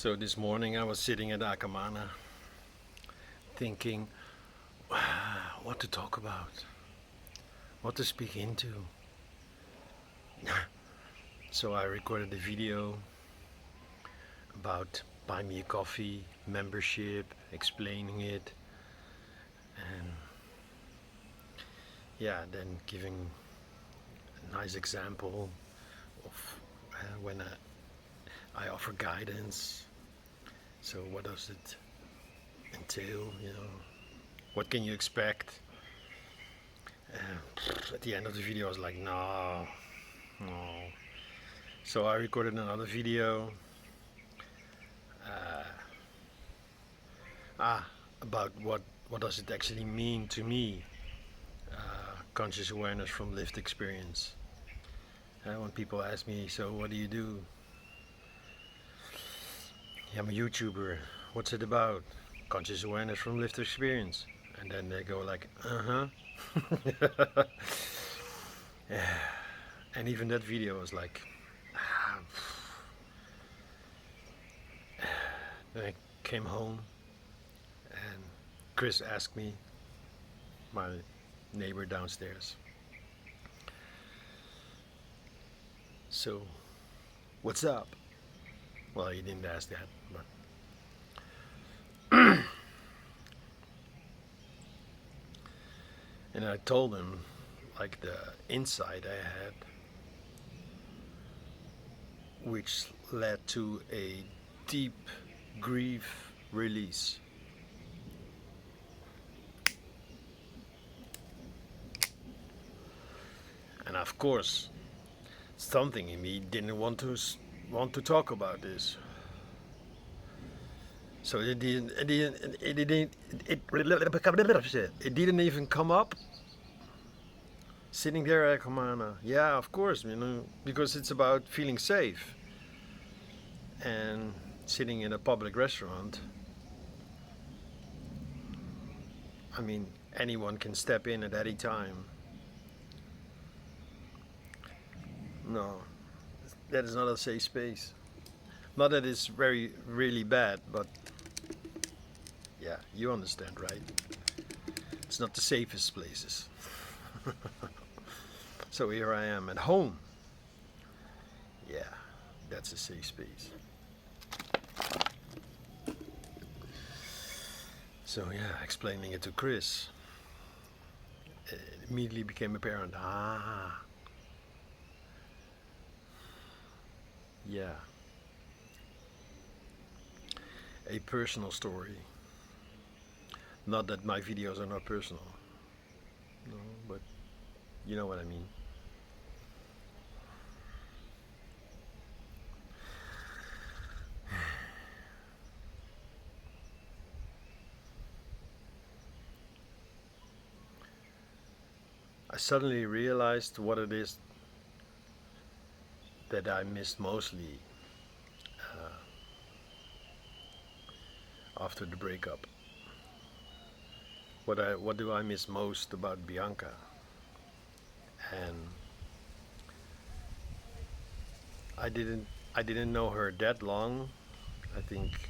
So this morning I was sitting at Akamana thinking what to talk about, what to speak into. So I recorded a video about buy me a coffee, membership, explaining it, and then giving a nice example of when I offer guidance. So what does it entail, what can you expect? At the end of the video I was like, no. So I recorded another video about what does it actually mean to me, conscious awareness from lived experience. When people ask me, so what do you do? Yeah, I'm a YouTuber. What's it about? Conscious awareness from lived experience. And then they go like, and even that video was like, then I came home and Chris asked me, my neighbor downstairs, so what's up? Well, he didn't ask that, but and I told him like the insight I had, which led to a deep grief release. And of course, something in me didn't want to talk about this. So it didn't even come up. Sitting there at Kamana, yeah, of course, because it's about feeling safe. And sitting in a public restaurant, I mean, anyone can step in at any time. No, that is not a safe space. Not that it's really bad, but yeah, you understand, right? It's not the safest places. So here I am at home. Yeah, that's a safe space. So yeah, explaining it to Chris, it immediately became apparent. Yeah. A personal story. Not that my videos are not personal. No, but you know what I mean. I suddenly realized what it is that I missed mostly after the breakup. What do I miss most about Bianca? And I didn't know her that long. I think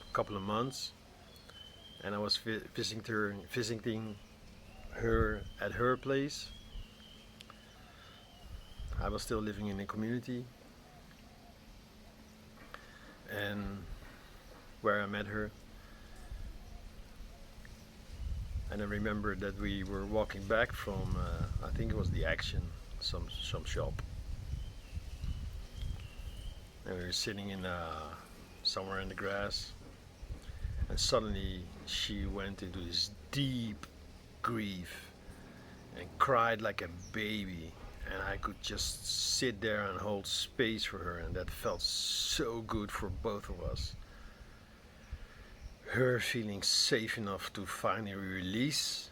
a couple of months, and I was visiting her at her place. I was still living in a community, and where I met her. And I remember that we were walking back from, I think it was the Action, some shop. And we were sitting in somewhere in the grass, and suddenly she went into this deep grief and cried like a baby. And I could just sit there and hold space for her, and that felt so good for both of us. Her feeling safe enough to finally release,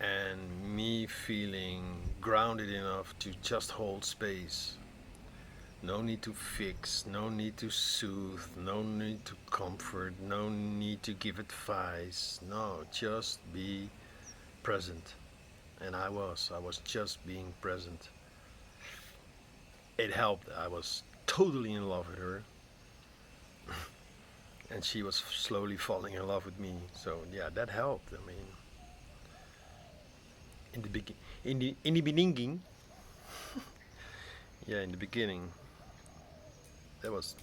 and me feeling grounded enough to just hold space. No need to fix, no need to soothe, no need to comfort, no need to give advice. No, just be present. And I was just being present. It helped. I was totally in love with her, and she was slowly falling in love with me. So yeah, that helped. I mean, in the begin, in the beginning, yeah, in the beginning, that was,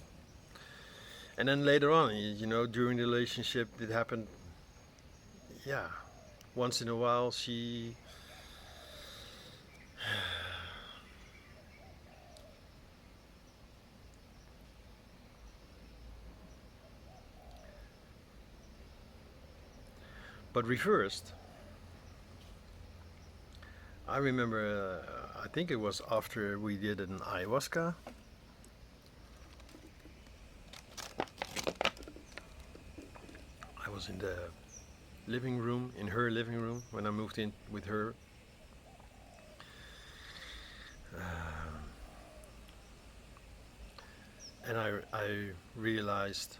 and then later on, you know, during the relationship, it happened. Yeah, once in a while, she. But reversed, I remember, I think it was after we did an ayahuasca. I was in the living room, in her living room, when I moved in with her. And I realized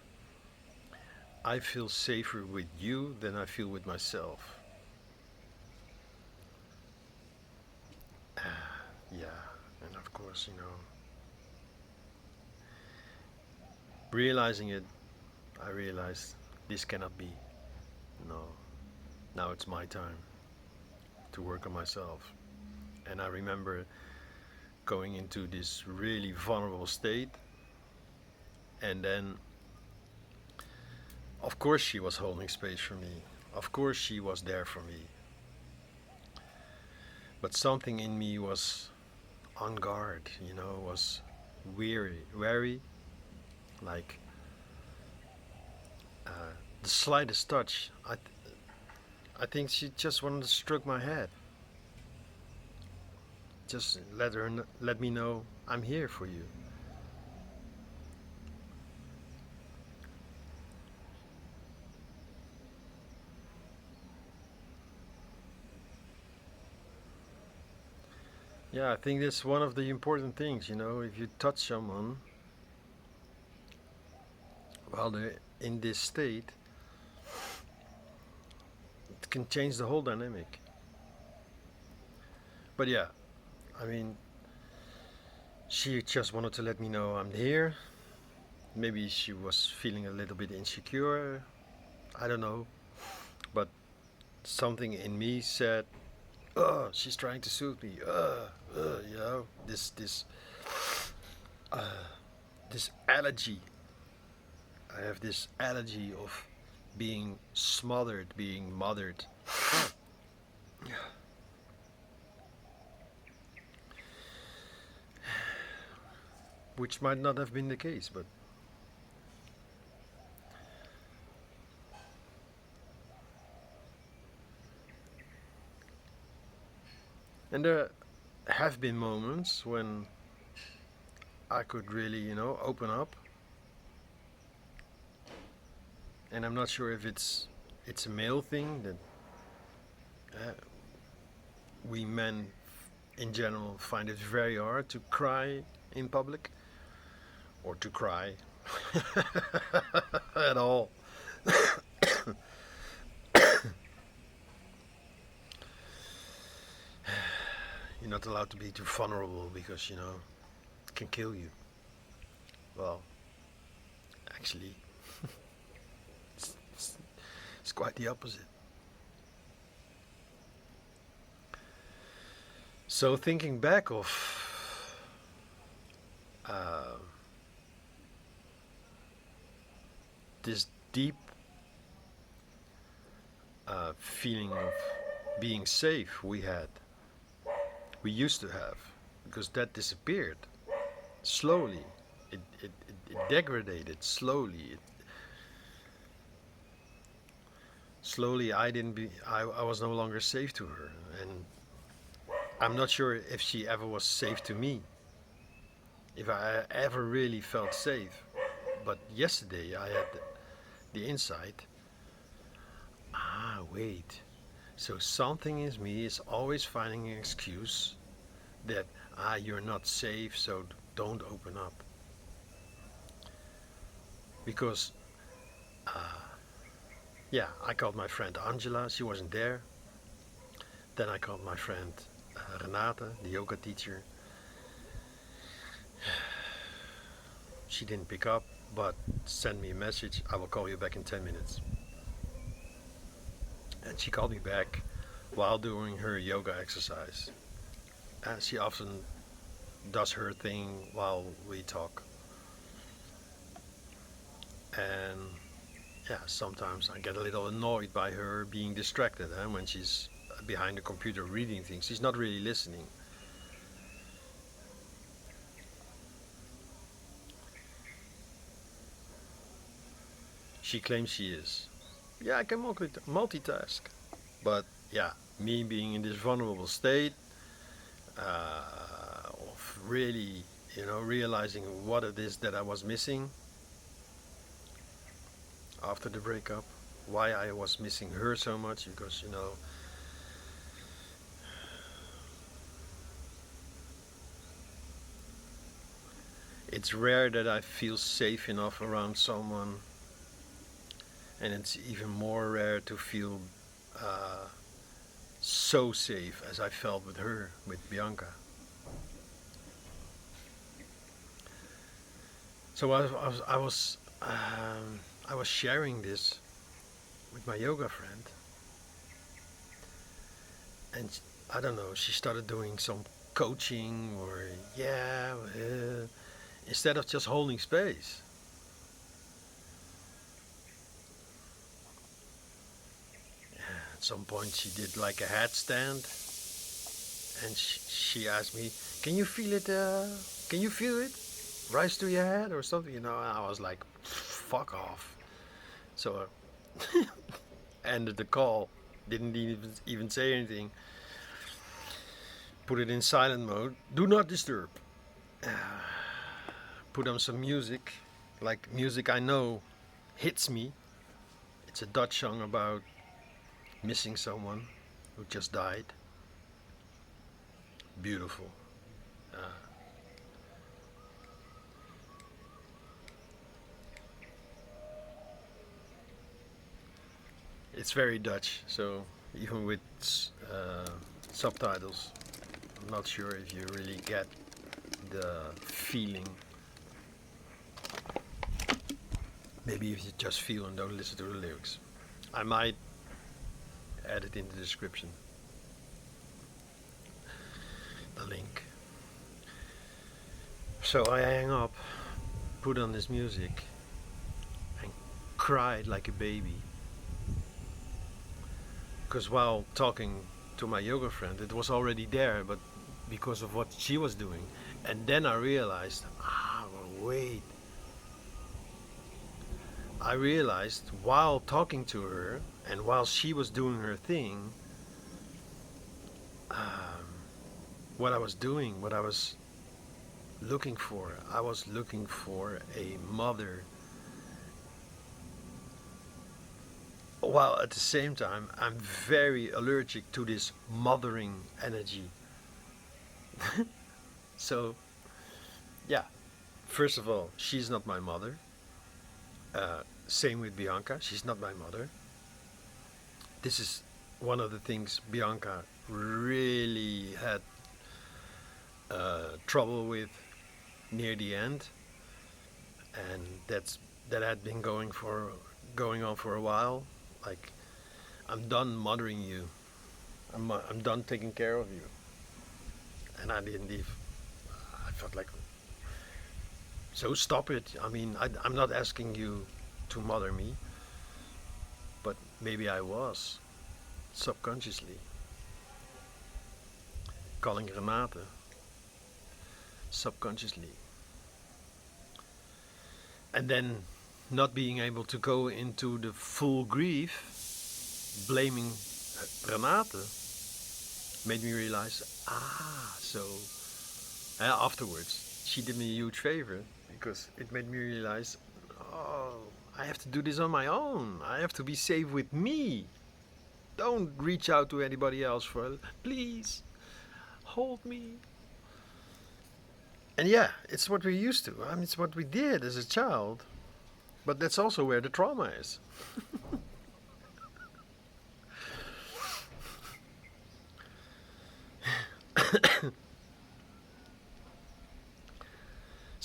I feel safer with you than I feel with myself. Yeah, and of course, you know, realizing it, I realized this cannot be. No, now it's my time to work on myself. And I remember going into this really vulnerable state, and then, of course, she was holding space for me. Of course, she was there for me. But something in me was on guard, you know, was wary, like uh, the slightest touch. I think she just wanted to stroke my head. Just let me know I'm here for you. Yeah, I think that's one of the important things, you know, if you touch someone while they're in this state, it can change the whole dynamic. But yeah, I mean, she just wanted to let me know I'm here. Maybe she was feeling a little bit insecure. I don't know. But something in me said, "Oh, she's trying to soothe me. You know, uh, this allergy. I have this allergy of being smothered, being mothered." Which might not have been the case, but and there have been moments when I could really, you know, open up, and I'm not sure if it's a male thing that uh, we men in general find it very hard to cry in public or to cry at all. You're not allowed to be too vulnerable because, you know, it can kill you. Well, actually, it's quite the opposite. So thinking back of uh, this deep feeling of being safe we used to have, because that disappeared slowly. It degraded slowly. Slowly, I was no longer safe to her, and I'm not sure if she ever was safe to me, if I ever really felt safe. But yesterday I had the insight, wait, so something in me is always finding an excuse that, you're not safe, so don't open up. Because, yeah, I called my friend Angela, she wasn't there. Then I called my friend Renate, the yoga teacher. She didn't pick up, but sent me a message. I will call you back in 10 minutes. And she called me back while doing her yoga exercise. And she often does her thing while we talk. And yeah, sometimes I get a little annoyed by her being distracted when she's behind the computer reading things. She's not really listening. She claims she is. Yeah, I can multitask. But yeah, me being in this vulnerable state of really, realizing what it is that I was missing after the breakup, why I was missing her so much, because it's rare that I feel safe enough around someone, and it's even more rare to feel uh, so safe as I felt with her, with Bianca. So I was sharing this with my yoga friend, and I don't know. She started doing some coaching, or yeah, instead of just holding space. At some point, she did like a headstand, and she asked me, "Can you feel it? Can you feel it rise to your head or something?" And I was like, "Fuck off." So I ended the call. Didn't even say anything. Put it in silent mode. Do not disturb. Uh, Put on some music, like music I know hits me. It's a Dutch song about missing someone who just died. Beautiful. Uh, it's very Dutch, so even with uh, subtitles, I'm not sure if you really get the feeling. Maybe if you just feel and don't listen to the lyrics. I might add it in the description, the link. So I hang up, put on this music, and cried like a baby. Because while talking to my yoga friend, it was already there, but because of what she was doing. And then I realized, well, wait. I realized while talking to her and while she was doing her thing, um, what I was doing, what I was looking for. I was looking for a mother, while at the same time I'm very allergic to this mothering energy. So, yeah, first of all, she's not my mother. Same with Bianca, she's not my mother. This is one of the things Bianca really had trouble with near the end, and that had been going on for a while. Like, I'm done mothering you. I'm done taking care of you. And I didn't leave. I felt like, so stop it. I mean, I'm not asking you to mother me, but maybe I was subconsciously calling Renate subconsciously, and then not being able to go into the full grief, blaming Renate, made me realize, so afterwards she did me a huge favor, because it made me realize, oh, I have to do this on my own. I have to be safe with me. Don't reach out to anybody else for, please, hold me. And yeah, it's what we're used to. I mean, it's what we did as a child. But that's also where the trauma is.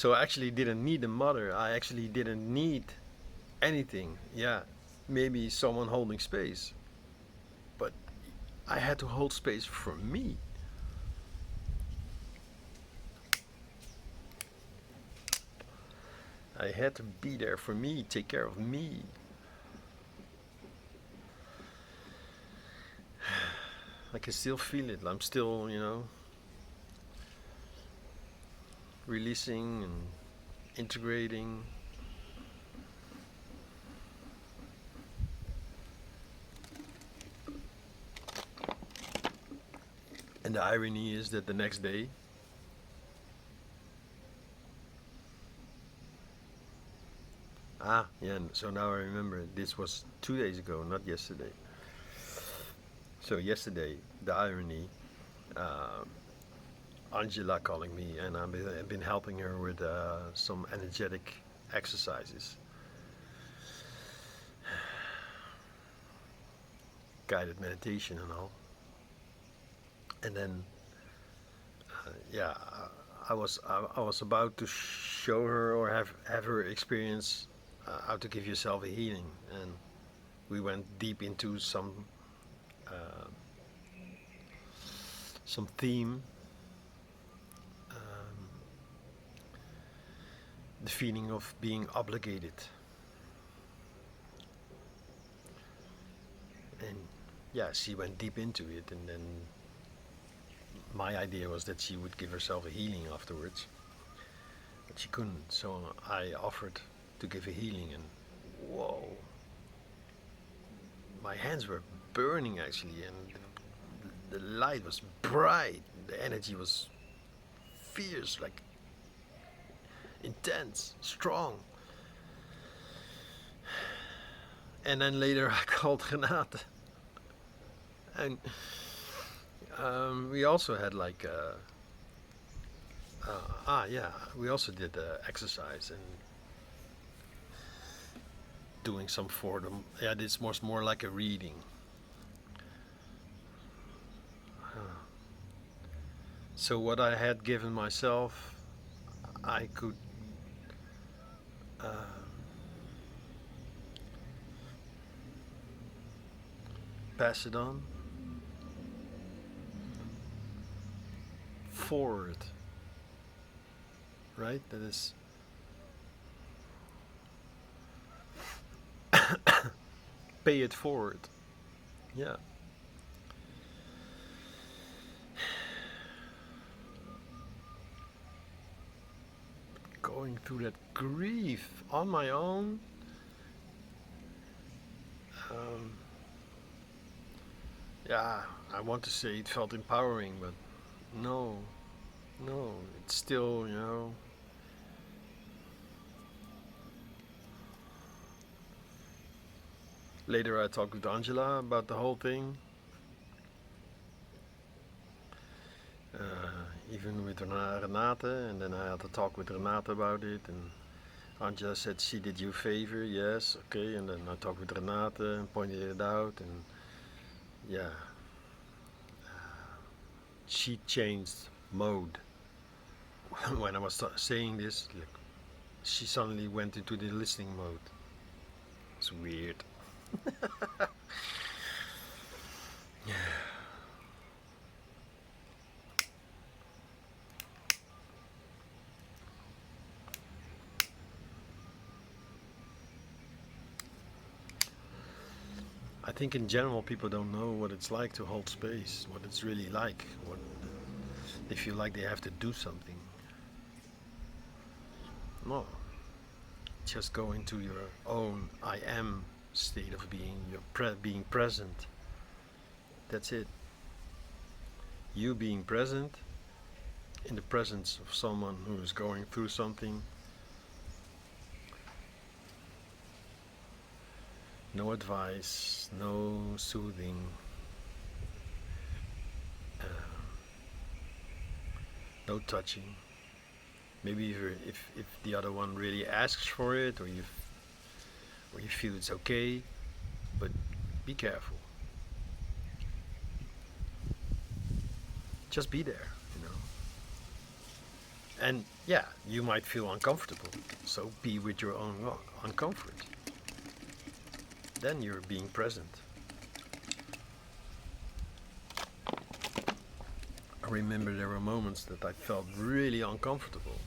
So I actually didn't need a mother. I actually didn't need anything. Yeah, maybe someone holding space, but I had to hold space for me. I had to be there for me, take care of me. I can still feel it. I'm still, releasing and integrating. And the irony is that the next day, yeah, so now I remember this was 2 days ago, not yesterday. So yesterday, the irony, uh, Angela calling me, and I've been helping her with some energetic exercises, guided meditation and all. And then, yeah, I was about to show her or have her experience how to give yourself a healing, and we went deep into uh, some theme, um, the feeling of being obligated, and yeah, she went deep into it, and then my idea was that she would give herself a healing afterwards, but she couldn't. So I offered to give a healing, and whoa, my hands were burning actually, and the light was bright, the energy was fierce, like intense, strong. And then later I called Renate, and we also had like yeah, we also did exercise and doing some for them. Yeah, this was more like a reading. So what I had given myself, I could uh, pass it on forward, right? That is pay it forward. Yeah. Going through that grief on my own. Um, yeah, I want to say it felt empowering, but no, no, it's still, Later I talked with Angela about the whole thing. Even with Renate, and then I had to talk with Renate about it, and Angela said she did you a favor, yes, okay, and then I talked with Renate and pointed it out, and yeah, she changed mode. When I was saying this, like, she suddenly went into the listening mode. It's weird. I think in general people don't know what it's like to hold space, what it's really like, what they feel like they have to do something. No, just go into your own I am state of being, being present. That's it. You being present in the presence of someone who is going through something. No advice, no soothing. Uh, no touching. Maybe if the other one really asks for it, or you feel it's okay, but be careful. Just be there, And yeah, you might feel uncomfortable, so be with your own uncomfort. Then you're being present. I remember there were moments that I felt really uncomfortable,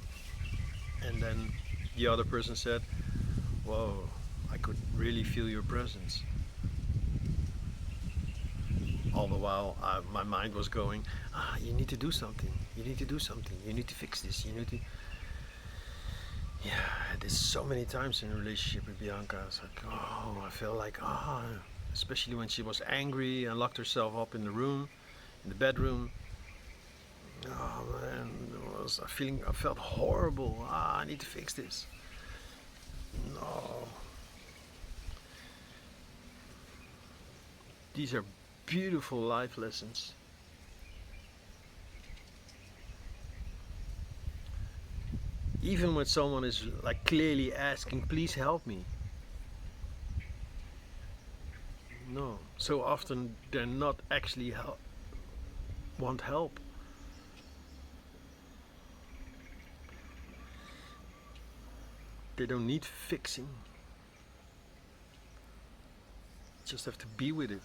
and then the other person said, "Whoa, I could really feel your presence." All the while, my mind was going, "You need to do something. You need to do something. You need to fix this. You need to." Yeah, I had this so many times in a relationship with Bianca. It's like, oh, I felt like, especially when she was angry and locked herself up in the room, in the bedroom. Oh man, it was a feeling. I felt horrible. I need to fix this. No, these are beautiful life lessons. Even when someone is like clearly asking, "Please help me." No, so often they're not actually want help. They don't need fixing. Just have to be with it.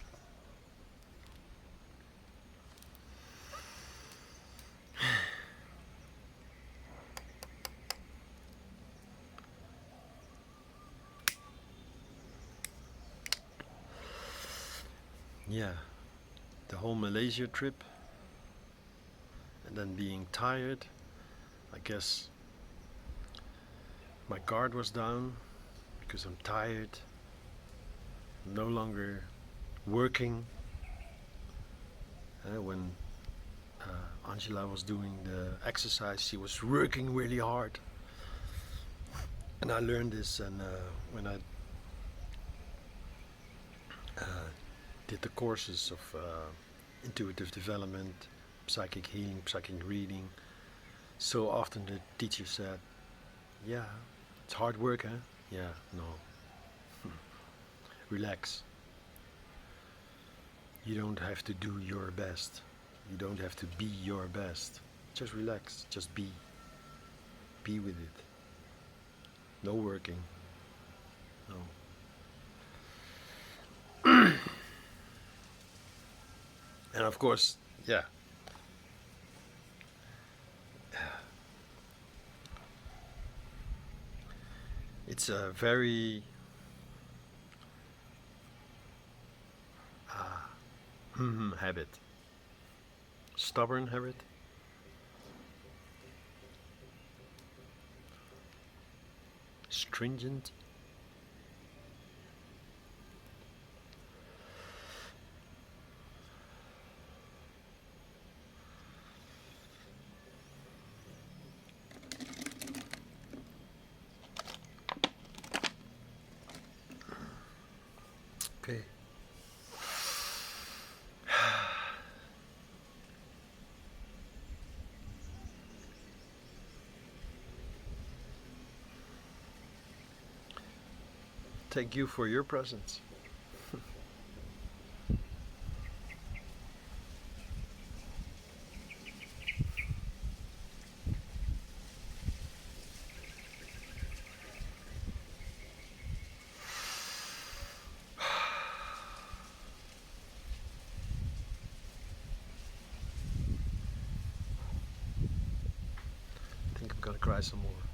Yeah, the whole Malaysia trip, and then being tired. I guess my guard was down because I'm tired, no longer working. When Angela was doing the exercise, she was working really hard. And I learned this, and when I did the courses of intuitive development, psychic healing, psychic reading, so often the teacher said, "Yeah, it's hard work, huh?" Yeah, no. Relax. You don't have to do your best. You don't have to be your best. Just relax. Just be. Be with it. No working. No. And of course, yeah. It's a very habit. Stubborn habit. Stringent. Okay. Thank you for your presence. I think I'm gonna cry some more.